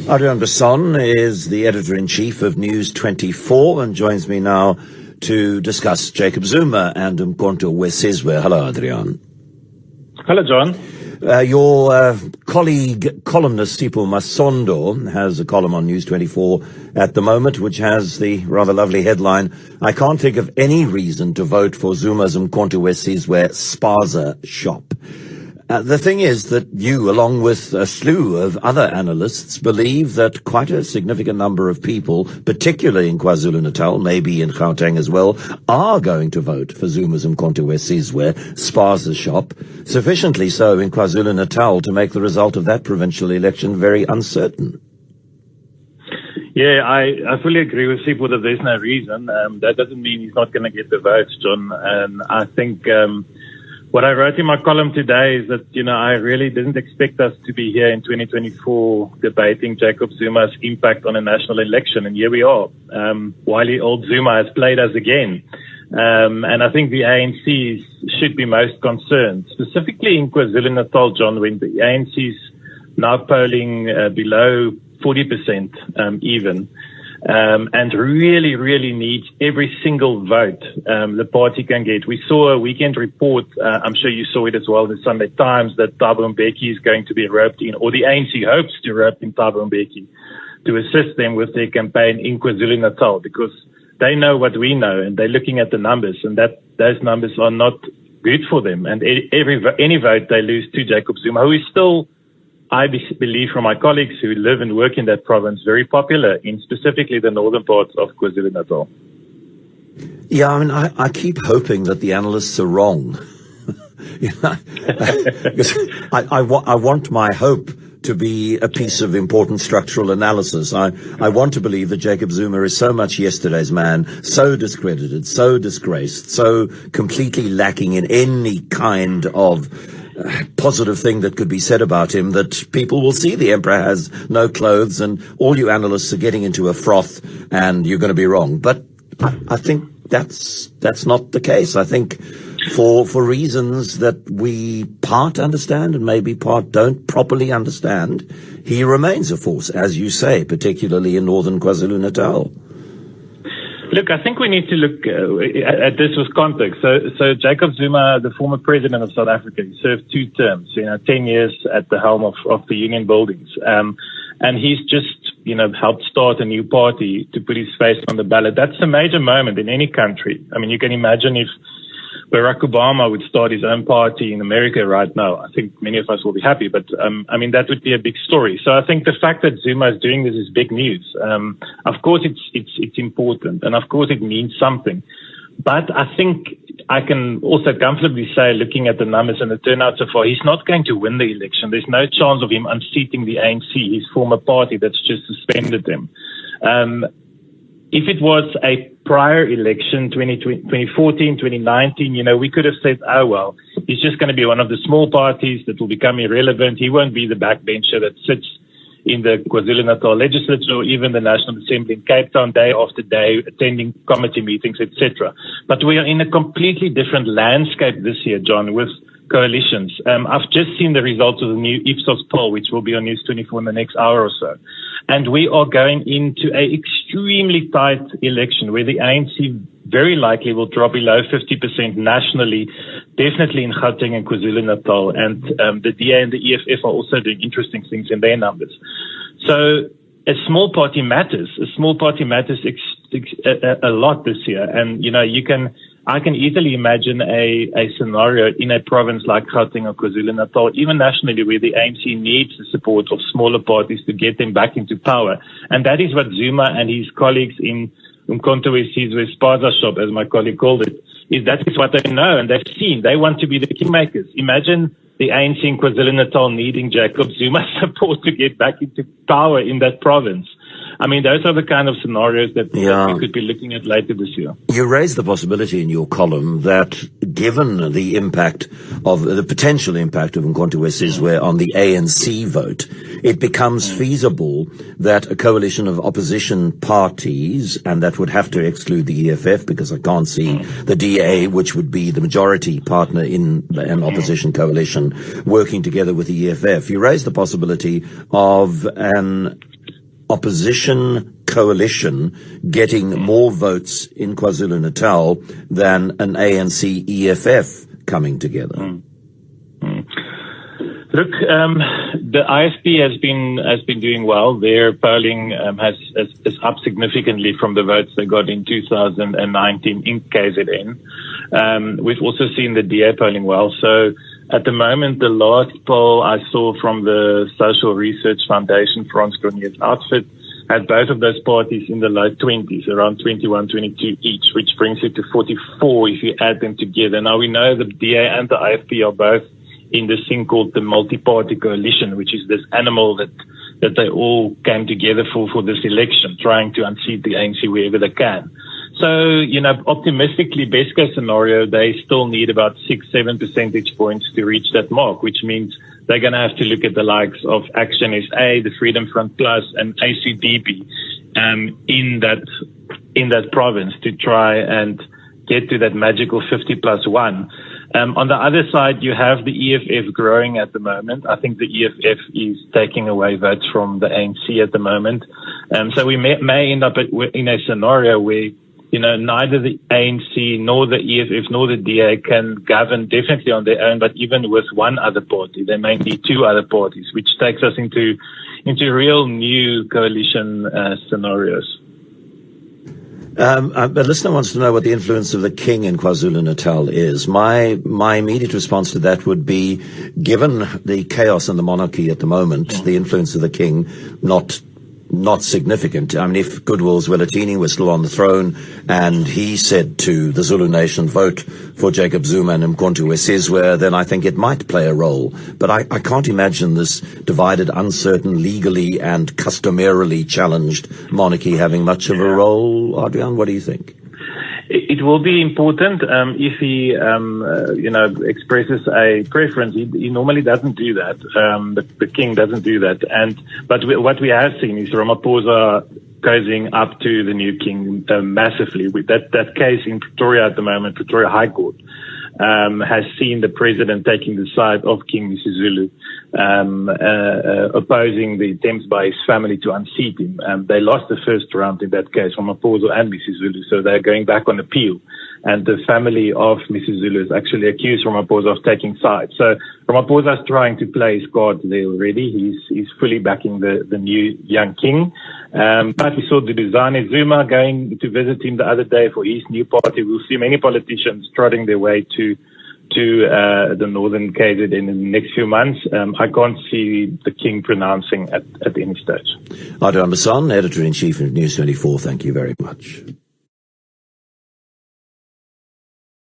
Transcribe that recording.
Adriaan Basson is the editor-in-chief of News24 and joins me now to discuss Jacob Zuma and Umkhonto we Sizwe. Hello, Adriaan. Hello, John. Your colleague, columnist Sipho Masondo, has a column on News24 at the moment, which has the rather lovely headline, "I can't think of any reason to vote for Zuma's Umkhonto we Sizwe spaza shop." The thing is that you, along with a slew of other analysts, believe that quite a significant number of people, particularly in KwaZulu-Natal, maybe in Gauteng as well, are going to vote for Zuma's Umkhonto we Sizwe spaza shop, sufficiently so in KwaZulu-Natal to make the result of that provincial election very uncertain. Yeah, I fully agree with Sipho that there's no reason. That doesn't mean he's not going to get the votes, John. And I think what I wrote in my column today is that, I really didn't expect us to be here in 2024 debating Jacob Zuma's impact on a national election. And here we are. Wily old Zuma has played us again. And I think the ANC should be most concerned, specifically in KwaZulu-Natal, John, when the ANC is now polling below 40% even. And really, really needs every single vote the party can get. We saw a weekend report, I'm sure you saw it as well in the Sunday Times, that Thabo Mbeki is going to be roped in, or the ANC hopes to rope in Thabo Mbeki to assist them with their campaign in KwaZulu-Natal, because they know what we know, and they're looking at the numbers, and that those numbers are not good for them. And any vote they lose to Jacob Zuma, who is still, I believe from my colleagues who live and work in that province, very popular in specifically the northern parts of KwaZulu-Natal. Yeah, I keep hoping that the analysts are wrong. Because I want my hope to be a piece of important structural analysis. I want to believe that Jacob Zuma is so much yesterday's man, so discredited, so disgraced, so completely lacking in any kind of positive thing that could be said about him, that people will see the emperor has no clothes and all you analysts are getting into a froth and you're going to be wrong. But I think that's not the case. I think for reasons that we part understand and maybe part don't properly understand, he remains a force, as you say, particularly in northern KwaZulu-Natal. Look, I think we need to look at this with context. So Jacob Zuma, the former president of South Africa, he served 2 terms, 10 years at the helm of the union buildings. And he's just, helped start a new party to put his face on the ballot. That's a major moment in any country. I mean, you can imagine if Barack Obama would start his own party in America right now. I think many of us will be happy, but that would be a big story. So I think the fact that Zuma is doing this is big news. Of course, it's important, and of course, it means something. But I think I can also comfortably say, looking at the numbers and the turnout so far, he's not going to win the election. There's no chance of him unseating the ANC, his former party that's just suspended him. If it was a prior election, 2014, 2019, we could have said, oh, well, he's just going to be one of the small parties that will become irrelevant. He won't be the backbencher that sits in the KwaZulu-Natal legislature or even the National Assembly in Cape Town day after day, attending committee meetings, etc. But we are in a completely different landscape this year, John, with coalitions. I've just seen the results of the new Ipsos poll, which will be on News24 in the next hour or so. And we are going into an extremely tight election where the ANC very likely will drop below 50% nationally, definitely in Gauteng and KwaZulu-Natal. And the DA and the EFF are also doing interesting things in their numbers. So a small party matters. A small party matters a lot this year. And, I can easily imagine a scenario in a province like Gauteng or KwaZulu-Natal, even nationally, where the ANC needs the support of smaller parties to get them back into power. And that is what Zuma and his colleagues in Umkhonto we Sizwe spaza shop, as my colleague called it, that is what they know and they've seen. They want to be the kingmakers. Imagine the ANC in KwaZulu-Natal needing Jacob Zuma's support to get back into power in that province. Those are the kind of scenarios that we could be looking at later this year. You raised the possibility in your column that given the impact of the potential impact of Umkhonto we Sizwe on the ANC vote, it becomes feasible that a coalition of opposition parties, and that would have to exclude the EFF because I can't see the DA, which would be the majority partner in an opposition coalition, working together with the EFF. You raised the possibility of an opposition coalition getting more votes in KwaZulu-Natal than an ANC EFF coming together? Look, the ISP has been doing well. Their polling is up significantly from the votes they got in 2019 in KZN. We've also seen the DA polling well. So at the moment, the last poll I saw from the Social Research Foundation, Frans Cronje's outfit, had both of those parties in the low 20s, around 21, 22 each, which brings it to 44 if you add them together. Now, we know the DA and the IFP are both in this thing called the multi-party coalition, which is this animal that they all came together for this election, trying to unseat the ANC wherever they can. So, optimistically, best case scenario, they still need about 6-7 percentage points to reach that mark, which means they're going to have to look at the likes of Action SA, the Freedom Front Plus, and ACDB in that province to try and get to that magical 50+1. On the other side, you have the EFF growing at the moment. I think the EFF is taking away votes from the ANC at the moment. So we may end up in a scenario where, neither the ANC nor the EFF nor the DA can govern definitely on their own, but even with one other party, they may need two other parties, which takes us into real new coalition scenarios. A listener wants to know what the influence of the king in KwaZulu-Natal is. My immediate response to that would be, given the chaos in the monarchy at the moment, the influence of the king not significant. I mean, if Goodwill's Wellatini was still on the throne and he said to the Zulu nation, vote for Jacob Zuma and Mkhonto Wesizwe, then I think it might play a role. But I can't imagine this divided, uncertain, legally and customarily challenged monarchy having much of a role. Adriaan, what do you think? It will be important if he, expresses a preference. He normally doesn't do that. The king doesn't do that. But what we have seen is Ramaphosa cozying up to the new king massively. With that case in Pretoria at the moment, Pretoria High Court has seen the president taking the side of King Misuzulu, opposing the attempts by his family to unseat him. They lost the first round in that case, Ramaphosa and Misuzulu, so they're going back on appeal. And the family of Misuzulu is actually accused Ramaphosa of taking sides. So Ramaphosa is trying to play his cards there already. He's fully backing the new young king. But we saw Duduzane Zuma going to visit him the other day for his new party. We'll see many politicians trotting their way to the northern KZN in the next few months. I can't see the king pronouncing at any stage. Adriaan Basson, Editor-in-Chief of News24, thank you very much.